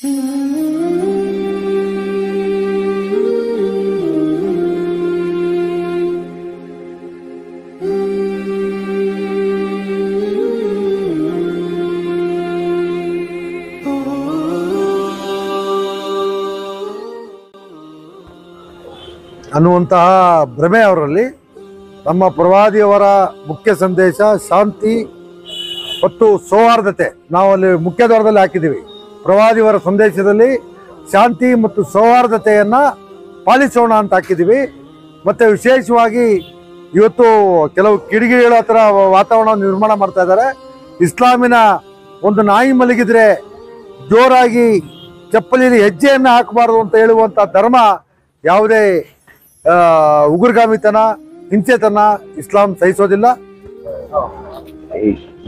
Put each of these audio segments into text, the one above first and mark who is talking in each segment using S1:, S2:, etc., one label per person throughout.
S1: ಅನ್ನುವಂತಹ ಭ್ರಮೆ ಅವರಲ್ಲಿ. ನಮ್ಮ ಪ್ರವಾದಿಯವರ ಮುಖ್ಯ ಸಂದೇಶ ಶಾಂತಿ ಮತ್ತು ಸೌಹಾರ್ದತೆ. ನಾವು ಅಲ್ಲಿ ಮುಖ್ಯ ದ್ವಾರದಲ್ಲಿ ಹಾಕಿದ್ದೀವಿ. ಪ್ರವಾದಿಯವರ ಸಂದೇಶದಲ್ಲಿ ಶಾಂತಿ ಮತ್ತು ಸೌಹಾರ್ದತೆಯನ್ನು ಪಾಲಿಸೋಣ ಅಂತ ಹಾಕಿದ್ದೀವಿ. ಮತ್ತು ವಿಶೇಷವಾಗಿ ಇವತ್ತು ಕೆಲವು ಕಿಡಿಗೇಡಿಗಳ ಹತ್ರ ವಾತಾವರಣವನ್ನು ನಿರ್ಮಾಣ ಮಾಡ್ತಾ ಇದ್ದಾರೆ. ಇಸ್ಲಾಮಿನ ಒಂದು ನಾಯಿ ಮಲಗಿದ್ರೆ ಜೋರಾಗಿ ಚಪ್ಪಲಿಯಲ್ಲಿ ಹೆಜ್ಜೆಯನ್ನು ಹಾಕಬಾರ್ದು ಅಂತ ಹೇಳುವಂಥ ಧರ್ಮ ಯಾವುದೇ ಉಗ್ರಗಾಮಿತನ ಹಿಂಸೆತನ ಇಸ್ಲಾಂ ಸಹಿಸೋದಿಲ್ಲ.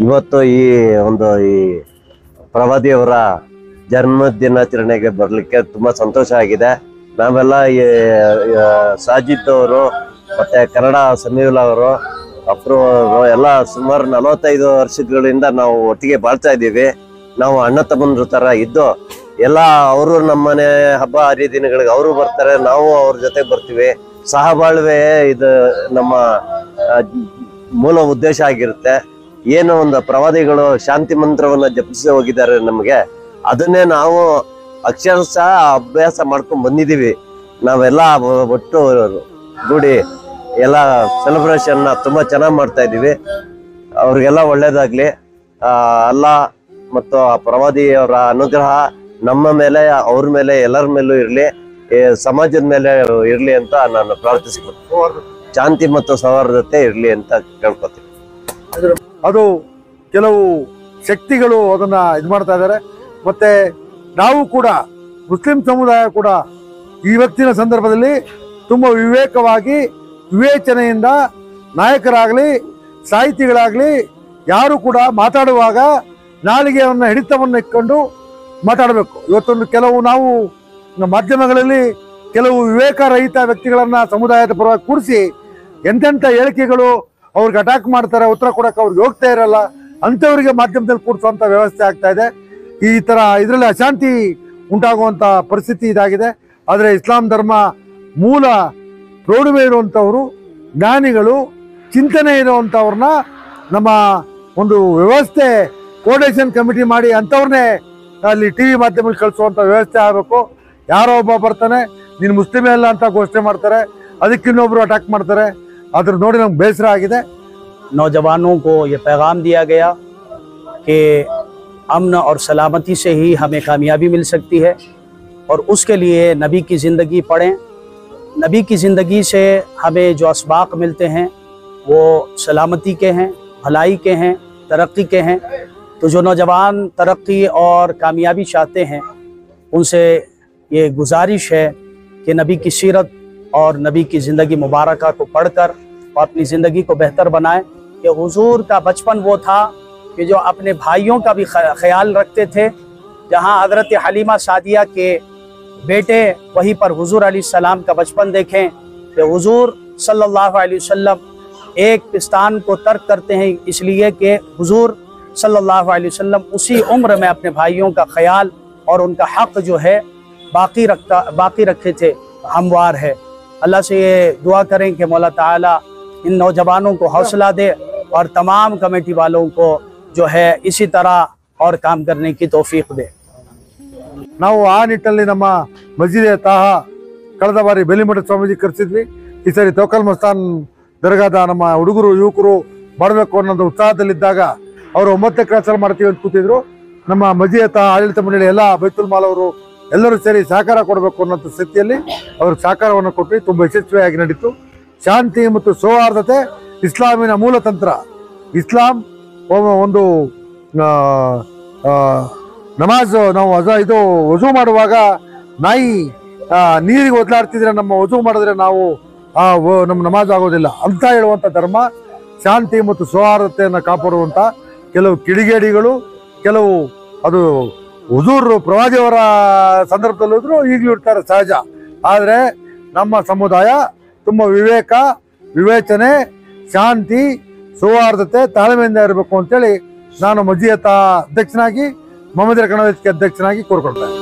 S2: ಇವತ್ತು ಈ ಪ್ರವಾದಿಯವರ ಜನ್ಮ ದಿನಾಚರಣೆಗೆ ಬರಲಿಕ್ಕೆ ತುಂಬಾ ಸಂತೋಷ ಆಗಿದೆ. ನಾವೆಲ್ಲ ಸಾಜಿದ್ ಅವರು ಮತ್ತೆ ಕನ್ನಡ ಸಮೀವುಲ್ ಅವರು ಅಪ್ರೂ ಅವರು ಎಲ್ಲ ಸುಮಾರು 45 ವರ್ಷಗಳಿಂದ ನಾವು ಒಟ್ಟಿಗೆ ಬಾಳ್ತಾ ಇದ್ದೀವಿ. ನಾವು ಅಣ್ಣ ತಮ್ಮಂದ್ರ ತರ ಇದ್ದು ಎಲ್ಲ ಅವರು ನಮ್ಮನೆ ಹಬ್ಬ ಹರಿದಿನಗಳಿಗೆ ಅವರು ಬರ್ತಾರೆ, ನಾವು ಅವ್ರ ಜೊತೆ ಬರ್ತೀವಿ. ಸಹಬಾಳ್ವೆ ಇದು ನಮ್ಮ ಮೂಲ ಉದ್ದೇಶ ಆಗಿರುತ್ತೆ. ಏನೋ ಒಂದು ಪ್ರವಾದಿಗಳು ಶಾಂತಿ ಮಂತ್ರವನ್ನ ಜಪಿಸಿ ಹೋಗಿದ್ದಾರೆ ನಮಗೆ, ಅದನ್ನೇ ನಾವು ಅಕ್ಷರಶಃ ಅಭ್ಯಾಸ ಮಾಡ್ಕೊಂಡು ಬಂದಿದ್ದೀವಿ. ನಾವೆಲ್ಲ ಒಟ್ಟು ಗೂಡಿ ಎಲ್ಲ ಸೆಲೆಬ್ರೇಷನ್ನ ತುಂಬಾ ಚೆನ್ನಾಗಿ ಮಾಡ್ತಾ ಇದ್ದೀವಿ. ಅವ್ರಿಗೆಲ್ಲ ಒಳ್ಳೇದಾಗ್ಲಿ. ಅಲ್ಲಾ ಮತ್ತು ಆ ಪ್ರವಾದಿಯವರ ಅನುಗ್ರಹ ನಮ್ಮ ಮೇಲೆ, ಅವ್ರ ಮೇಲೆ, ಎಲ್ಲರ ಮೇಲೂ ಇರಲಿ, ಸಮಾಜದ ಮೇಲೆ ಇರಲಿ ಅಂತ ನಾನು ಪ್ರಾರ್ಥಿಸ್ತೀನಿ. ಶಾಂತಿ ಮತ್ತು ಸೌಹಾರ್ದತೆ ಇರಲಿ ಅಂತ ಕೇಳ್ಕೊತೀನಿ.
S1: ಅದು ಕೆಲವು ಶಕ್ತಿಗಳು ಅದನ್ನ ಇದು ಮಾಡ್ತಾ ಇದ್ದಾರೆ. ಮತ್ತೆ ನಾವು ಕೂಡ ಮುಸ್ಲಿಂ ಸಮುದಾಯ ಕೂಡ ಇವತ್ತಿನ ಸಂದರ್ಭದಲ್ಲಿ ತುಂಬ ವಿವೇಕವಾಗಿ ವಿವೇಚನೆಯಿಂದ ನಾಯಕರಾಗಲಿ ಸಾಹಿತಿಗಳಾಗಲಿ ಯಾರು ಕೂಡ ಮಾತಾಡುವಾಗ ನಾಲಿಗೆಯನ್ನು ಹಿಡಿತವನ್ನು ಇಟ್ಕೊಂಡು ಮಾತಾಡಬೇಕು. ಇವತ್ತೊಂದು ಕೆಲವು ನಾವು ಮಾಧ್ಯಮಗಳಲ್ಲಿ ಕೆಲವು ವಿವೇಕರಹಿತ ವ್ಯಕ್ತಿಗಳನ್ನ ಸಮುದಾಯದ ಪರವಾಗಿ ಕೂರಿಸಿ ಎಂತೆಂಥ ಹೇಳಿಕೆಗಳು ಅವ್ರಿಗೆ ಅಟ್ಯಾಕ್ ಮಾಡ್ತಾರೆ, ಉತ್ತರ ಕೊಡಕ್ಕೆ ಅವ್ರಿಗೆ ಹೋಗ್ತಾ ಇರಲ್ಲ, ಅಂಥವ್ರಿಗೆ ಮಾಧ್ಯಮದಲ್ಲಿ ಕೂರಿಸುವಂಥ ವ್ಯವಸ್ಥೆ ಆಗ್ತಾ ಇದೆ. ಈ ಥರ ಇದರಲ್ಲಿ ಅಶಾಂತಿ ಉಂಟಾಗುವಂಥ ಪರಿಸ್ಥಿತಿ ಇದಾಗಿದೆ. ಆದರೆ ಇಸ್ಲಾಂ ಧರ್ಮ ಮೂಲ ಪ್ರೌಢಿಮೆ ಇರುವಂಥವರು, ಜ್ಞಾನಿಗಳು, ಚಿಂತನೆ ಇರುವಂಥವ್ರನ್ನ ನಮ್ಮ ಒಂದು ವ್ಯವಸ್ಥೆ ಕೋರ್ಡಿನೇಷನ್ ಕಮಿಟಿ ಮಾಡಿ ಅಂಥವ್ರನ್ನೇ ಅಲ್ಲಿ ಟಿ ವಿ ಮಾಧ್ಯಮದಲ್ಲಿ ಕಳಿಸುವಂಥ ವ್ಯವಸ್ಥೆ ಆಗಬೇಕು. ಯಾರೋ ಒಬ್ಬ ಬರ್ತಾನೆ, ನೀನು ಮುಸ್ಲಿಮೇ ಅಲ್ಲ ಅಂತ ಘೋಷಣೆ ಮಾಡ್ತಾರೆ, ಅದಕ್ಕೆ ಇನ್ನೊಬ್ರು ಅಟ್ಯಾಕ್ ಮಾಡ್ತಾರೆ. ಅದ್ರ ನೋಡಿ ನಮ್ಗೆ ಬೇಸರ ಆಗಿದೆ.
S3: नौजवानों को ये पैगाम दिया गया कि अमन और सलामती से ही हमें कामयाबी मिल सकती है और उसके लिए नबी की ज़िंदगी पढ़ें। नबी की ज़िंदगी से हमें जो असबाक मिलते हैं वो सलामती के हैं, भलाई के हैं, तरक्की के हैं। तो जो नौजवान तरक्की और कामयाबी चाहते हैं उनसे ये गुजारिश है कि नबी की सीरत और नबी की ज़िंदगी मुबारक को पढ़कर और अपनी ज़िंदगी को बेहतर बनाएं। कि हुजूर का बचपन वो था कि जो अपने भाइयों का भी ख्याल रखते थे। जहाँ हज़रत हलीमा सादिया के बेटे वहीं पर हुजूर अलैहिस्सलाम का बचपन देखें कि हुजूर सल्लल्लाहु अलैहि वसल्लम एक पिस्तान को तर्क करते हैं इसलिए कि हुजूर सल्लल्लाहु अलैहि वसल्लम उसी उम्र में अपने भाइयों का ख्याल और उनका हक़ जो है बाकी रखे थे, हमवार है। अल्लाह से ये दुआ करें कि मौला ताला इन नौजवानों को हौसला दे और तमाम कमेटी वालों को जो है इसी तरह और काम करने की तौफीक दे।
S1: ನಾವು ಆ ನಿಟ್ಟಲ್ಲಿ ನಮ್ಮ ಮಸ್ಜಿದ್ ತಾಹ ಕಳೆದ ಬಾರಿ ಬೆಲಿಮಠ ಸ್ವಾಮೀಜಿ ಕರೆಸಿದ್ವಿ. ಈ ಸರಿ ತೌಕಲ್ ಮಸ್ತಾನ್ ದರ್ಗಾದ ನಮ್ಮ ಹುಡುಗರು ಯುವಕರು ಮಾಡಬೇಕು ಅನ್ನೋದು ಉತ್ಸಾಹದಲ್ಲಿದ್ದಾಗ ಅವರು 9ನೇ ಕ್ಲಾಸಲ್ಲಿ ಮಾಡ್ತೀವಿ ಅಂತ ಕೂತಿದ್ರು. ನಮ್ಮ ಮಸ್ಜಿದ್ ತಾಹ ಆಡಳಿತ ಮಂಡಳಿ ಎಲ್ಲ ಬೈತುಲ್ ಮಾಲ್ ಅವರು ಎಲ್ಲರೂ ಸೇರಿ ಸಹಕಾರ ಕೊಡಬೇಕು ಅನ್ನೋ ಸ್ಥಿತಿಯಲ್ಲಿ ಅವರು ಸಹಕಾರವನ್ನು ಕೊಟ್ಟು ತುಂಬ ಯಶಸ್ವಿಯಾಗಿ ನಡೀತು. ಶಾಂತಿ ಮತ್ತು ಸೌಹಾರ್ದತೆ ಇಸ್ಲಾಮಿನ ಮೂಲತಂತ್ರ. ಇಸ್ಲಾಂ ಒಂದು ನಮಾಜ್ ನಾವು ಇದು ವಜೂ ಮಾಡುವಾಗ ನಾಯಿ ನೀರಿಗೆ ಒದ್ಲಾಡ್ತಿದ್ರೆ ನಮ್ಮ ವಜೂ ಮಾಡಿದ್ರೆ ನಾವು ನಮ್ಮ ನಮಾಜ್ ಆಗೋದಿಲ್ಲ ಅಂತ ಹೇಳುವಂಥ ಧರ್ಮ. ಶಾಂತಿ ಮತ್ತು ಸೌಹಾರ್ದತೆಯನ್ನು ಕಾಪಾಡುವಂಥ ಕೆಲವು ಕಿಡಿಗೇಡಿಗಳು, ಕೆಲವು ಅದು ಹುಜೂರ್ ಪ್ರವಾದಿಯವರ ಸಂದರ್ಭದಲ್ಲಿದ್ರು ಈಗಲೂ ಇರ್ತಾರೆ ಸಹಜ. ಆದರೆ ನಮ್ಮ ಸಮುದಾಯ ತುಂಬ ವಿವೇಕ, ವಿವೇಚನೆ, ಶಾಂತಿ, ಸೌಹಾರ್ದತೆ, ತಾಳ್ಮೆಯಿಂದ ಇರಬೇಕು ಅಂತೇಳಿ ನಾನು ಮಸ್ಜಿದ್ ಅಧ್ಯಕ್ಷನಾಗಿ ಮೊಹಮ್ಮದ್ ಕಣವೇಜ್ಗೆ ಅಧ್ಯಕ್ಷನಾಗಿ ಕೋರ್ಕೊಳ್ತೇನೆ.